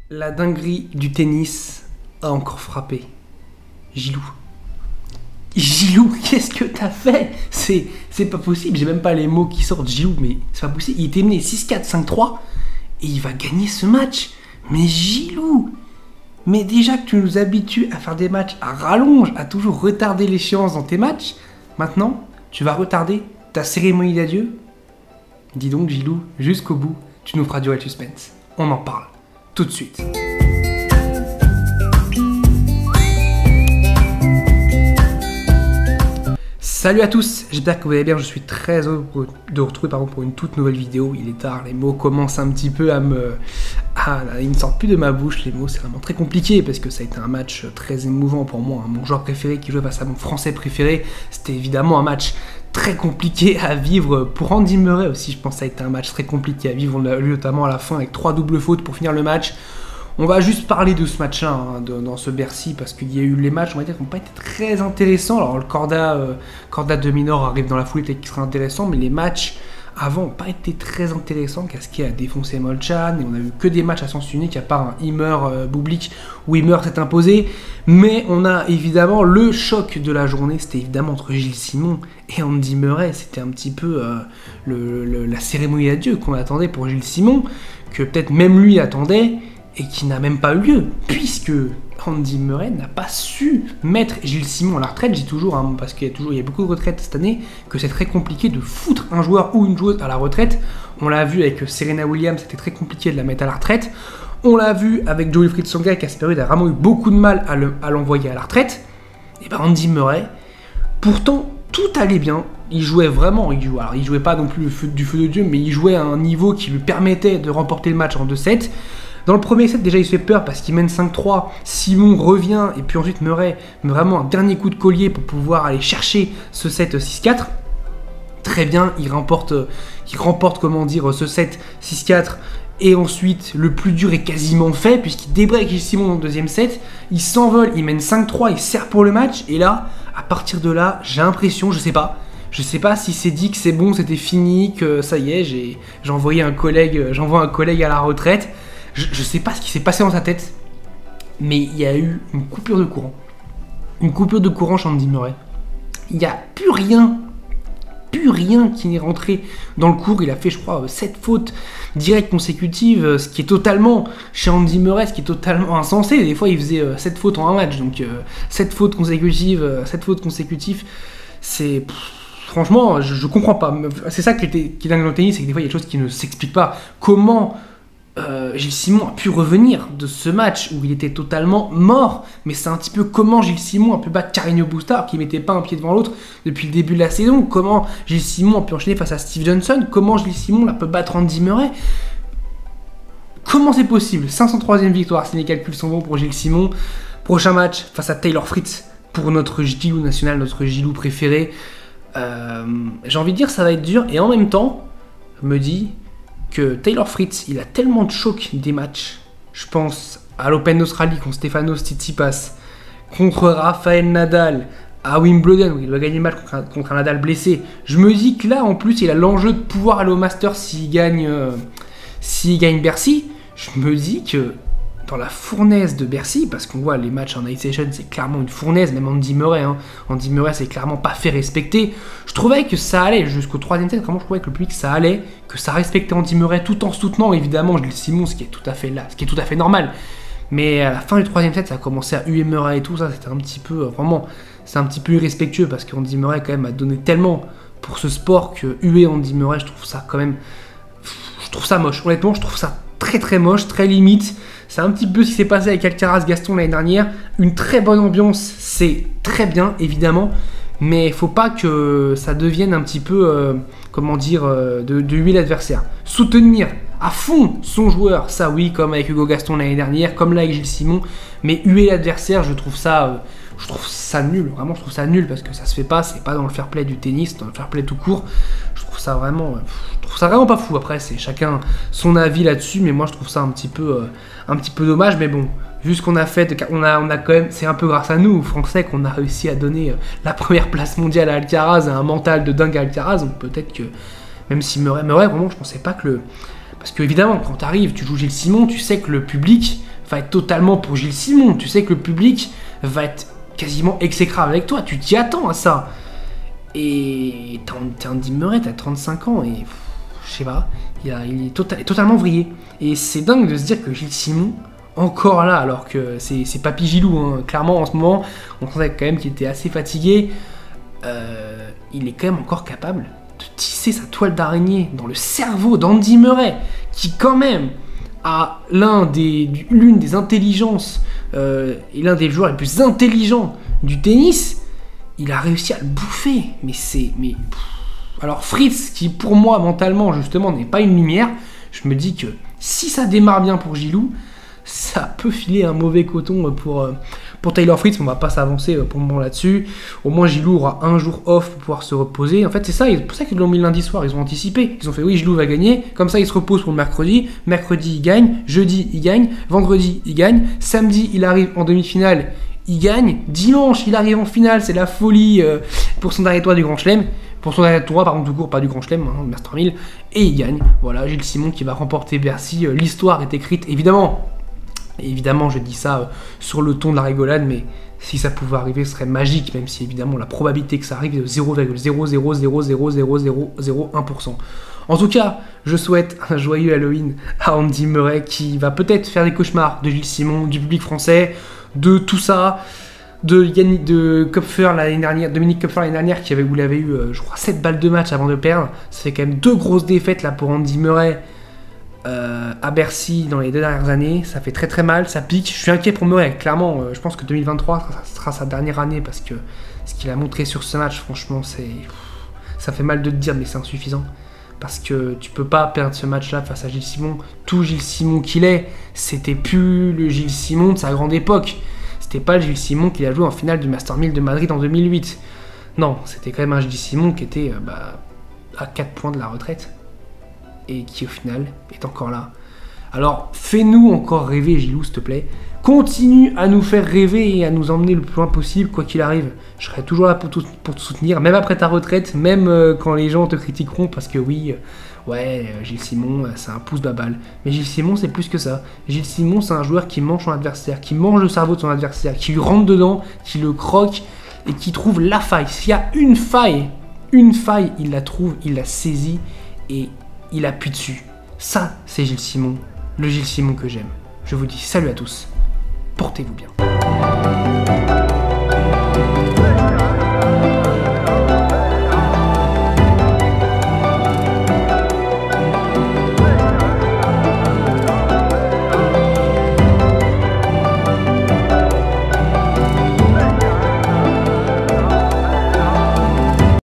La dinguerie du tennis a encore frappé. Gilou. Gilou, qu'est-ce que t'as fait? C'est pas possible, j'ai même pas les mots qui sortent, Gilou, mais c'est pas possible. Il était mené 6-4, 5-3 et il va gagner ce match. Mais Gilou, mais déjà que tu nous habitues à faire des matchs à rallonge, à toujours retarder l'échéance dans tes matchs, maintenant, tu vas retarder ta cérémonie d'adieu? Dis donc, Gilou, jusqu'au bout, tu nous feras durer le suspense. On en parle tout de suite. Salut à tous, j'espère que vous allez bien, je suis très heureux de vous retrouver pour une toute nouvelle vidéo. Il est tard, les mots commencent un petit peu ils ne sortent plus de ma bouche, les mots, c'est vraiment très compliqué parce que ça a été un match très émouvant pour moi. Mon joueur préféré qui jouait face à mon français préféré, c'était évidemment un match très compliqué à vivre pour Andy Murray aussi. Je pense que ça a été un match très compliqué à vivre, on l'a eu notamment à la fin avec 3 doubles fautes pour finir le match. On va juste parler de ce match-là, dans ce Bercy, parce qu'il y a eu les matchs, on va dire, qui n'ont pas été très intéressants. Alors le Corda de Minor arrive dans la foulée, peut-être qu'il sera intéressant, mais les matchs avant n'ont pas été très intéressants. Kasquet a défoncé Molchan, et on a eu que des matchs à sens unique, à part un Ymer Bublik, où Ymer s'est imposé. Mais on a évidemment le choc de la journée, c'était évidemment entre Gilles Simon et Andy Murray. C'était un petit peu la cérémonie d'adieu qu'on attendait pour Gilles Simon, que peut-être même lui attendait, et qui n'a même pas eu lieu, puisque Andy Murray n'a pas su mettre Gilles Simon à la retraite. Je dis toujours, parce qu'il y a beaucoup de retraites cette année, que c'est très compliqué de foutre un joueur ou une joueuse à la retraite. On l'a vu avec Serena Williams, c'était très compliqué de la mettre à la retraite. On l'a vu avec Joe-Wilfried Tsonga, et Casper Ruud a vraiment eu beaucoup de mal à l'envoyer à la retraite. Et bien Andy Murray, pourtant tout allait bien, il jouait vraiment, il jouait pas non plus du feu de Dieu, mais il jouait à un niveau qui lui permettait de remporter le match en 2-7. Dans le premier set, déjà, il se fait peur parce qu'il mène 5-3. Simon revient et puis ensuite Murray met vraiment un dernier coup de collier pour pouvoir aller chercher ce set 6-4. Très bien, il remporte ce set 6-4. Et ensuite, le plus dur est quasiment fait puisqu'il débreak Simon dans le deuxième set. Il s'envole, il mène 5-3, il sert pour le match. Et là, à partir de là, j'ai l'impression, je sais pas si c'est dit que c'est bon, c'était fini, que ça y est, j'envoie un collègue à la retraite. Je sais pas ce qui s'est passé dans sa tête, mais il y a eu une coupure de courant. Une coupure de courant chez Andy Murray. Il n'y a plus rien qui n'est rentré dans le cours. Il a fait, je crois, 7 fautes directes consécutives, ce qui est totalement, chez Andy Murray, ce qui est totalement insensé. Des fois, il faisait 7 fautes en un match, donc 7 fautes consécutives, c'est... Franchement, je comprends pas. C'est ça qui est dingue dans le tennis, c'est que des fois, il y a des choses qui ne s'expliquent pas. Comment Gilles Simon a pu revenir de ce match où il était totalement mort, mais c'est un petit peu comment Gilles Simon a pu battre Carreño Busta qui mettait pas un pied devant l'autre depuis le début de la saison, comment Gilles Simon a pu enchaîner face à Steve Johnson, comment Gilles Simon peut battre Andy Murray. Comment c'est possible? 503e victoire si les calculs sont bons pour Gilles Simon. Prochain match face à Taylor Fritz pour notre Gilou national, notre Gilou préféré. J'ai envie de dire ça va être dur, et en même temps je me dis que Taylor Fritz, il a tellement de chocs des matchs. Je pense à l'Open d'Australie contre Stefanos Tsitsipas, contre Rafael Nadal, à Wimbledon où il va gagner le match contre un Nadal blessé. Je me dis que là, en plus, il a l'enjeu de pouvoir aller au Masters s'il gagne Bercy. Je me dis que dans la fournaise de Bercy, parce qu'on voit les matchs en night session, c'est clairement une fournaise, même Andy Murray. Andy Murray, c'est clairement pas fait respecter. Je trouvais que ça allait jusqu'au 3e set, vraiment je trouvais que le public ça allait, que ça respectait Andy Murray tout en soutenant évidemment Gilles Simon, ce qui est tout à fait normal. Mais à la fin du 3e set, ça a commencé à huer Murray et tout ça, c'était un petit peu, c'est un petit peu irrespectueux parce qu'Andy Murray quand même a donné tellement pour ce sport que huer Andy Murray, je trouve ça moche. Honnêtement, je trouve ça très très moche, très limite. C'est un petit peu ce qui s'est passé avec Alcaraz Gaston l'année dernière. Une très bonne ambiance, c'est très bien évidemment, mais il faut pas que ça devienne un petit peu, de huer l'adversaire. Soutenir à fond son joueur, ça oui, comme avec Hugo Gaston l'année dernière, comme là avec Gilles Simon, mais huer l'adversaire, je trouve ça nul, vraiment je trouve ça nul parce que ça se fait pas, c'est pas dans le fair play du tennis, dans le fair play tout court. Je trouve ça vraiment pas fou. Après c'est chacun son avis là-dessus, mais moi je trouve ça un petit peu dommage. Mais bon, vu ce qu'on a fait, on a quand même, c'est un peu grâce à nous Français qu'on a réussi à donner la première place mondiale à Alcaraz, un mental de dingue à Alcaraz. Donc peut-être que même si Murray vraiment, je pensais pas que parce que évidemment quand t'arrives, tu joues Gilles Simon, tu sais que le public va être totalement pour Gilles Simon. Tu sais que le public va être quasiment exécrable avec toi. Tu t'y attends à ça. Et t'es Andy Murray, t'as 35 ans et je sais pas, il est totalement vrillé. Et c'est dingue de se dire que Gilles Simon, encore là, alors que c'est Papy Gilou, hein. Clairement en ce moment, on sentait quand même qu'il était assez fatigué. Il est quand même encore capable de tisser sa toile d'araignée dans le cerveau d'Andy Murray, qui quand même a l'une des intelligences et l'un des joueurs les plus intelligents du tennis. Il a réussi à le bouffer, alors Fritz, qui pour moi mentalement justement n'est pas une lumière, je me dis que si ça démarre bien pour Gilou, ça peut filer un mauvais coton pour Taylor Fritz, mais on va pas s'avancer pour le moment là-dessus. Au moins Gilou aura un jour off pour pouvoir se reposer. En fait c'est pour ça qu'ils l'ont mis lundi soir, ils ont anticipé, ils ont fait oui Gilou va gagner, comme ça il se repose pour le mercredi il gagne, jeudi il gagne, vendredi il gagne, samedi il arrive en demi-finale, il gagne, dimanche il arrive en finale, c'est la folie pour son dernier tour du Grand Chelem, pour son dernier tour, pardon, tout court, pas du Grand Chelem, hein, Master 1000, et il gagne. Voilà, Gilles Simon qui va remporter Bercy, l'histoire est écrite, évidemment, je dis ça sur le ton de la rigolade, mais si ça pouvait arriver, ce serait magique, même si évidemment la probabilité que ça arrive est de 0,0000001%. En tout cas, je souhaite un joyeux Halloween à Andy Murray qui va peut-être faire des cauchemars de Gilles Simon, du public français, de tout ça, de Kopfer l'année dernière, Dominique Kopfer l'année dernière, où il avait eu, je crois, 7 balles de match avant de perdre. Ça fait quand même 2 grosses défaites là pour Andy Murray à Bercy dans les 2 dernières années. Ça fait très très mal, ça pique. Je suis inquiet pour Murray, clairement. Je pense que 2023 sera sa dernière année parce que ce qu'il a montré sur ce match, franchement, ça fait mal de te dire, mais c'est insuffisant. Parce que tu peux pas perdre ce match-là face à Gilles Simon. Tout Gilles Simon qu'il est, c'était plus le Gilles Simon de sa grande époque. C'était pas le Gilles Simon qu'il a joué en finale du Master 1000 de Madrid en 2008. Non, c'était quand même un Gilles Simon qui était à 4 points de la retraite. Et qui au final est encore là. Alors fais-nous encore rêver Gilou, s'il te plaît. Continue à nous faire rêver et à nous emmener le plus loin possible, quoi qu'il arrive. Je serai toujours là pour te soutenir, même après ta retraite, même quand les gens te critiqueront, parce que oui, Gilles Simon, c'est un pouce babal. Mais Gilles Simon, c'est plus que ça. Gilles Simon, c'est un joueur qui mange son adversaire, qui mange le cerveau de son adversaire, qui lui rentre dedans, qui le croque et qui trouve la faille. S'il y a une faille, il la trouve, il la saisit et il appuie dessus. Ça, c'est Gilles Simon, le Gilles Simon que j'aime. Je vous dis salut à tous. Portez-vous bien.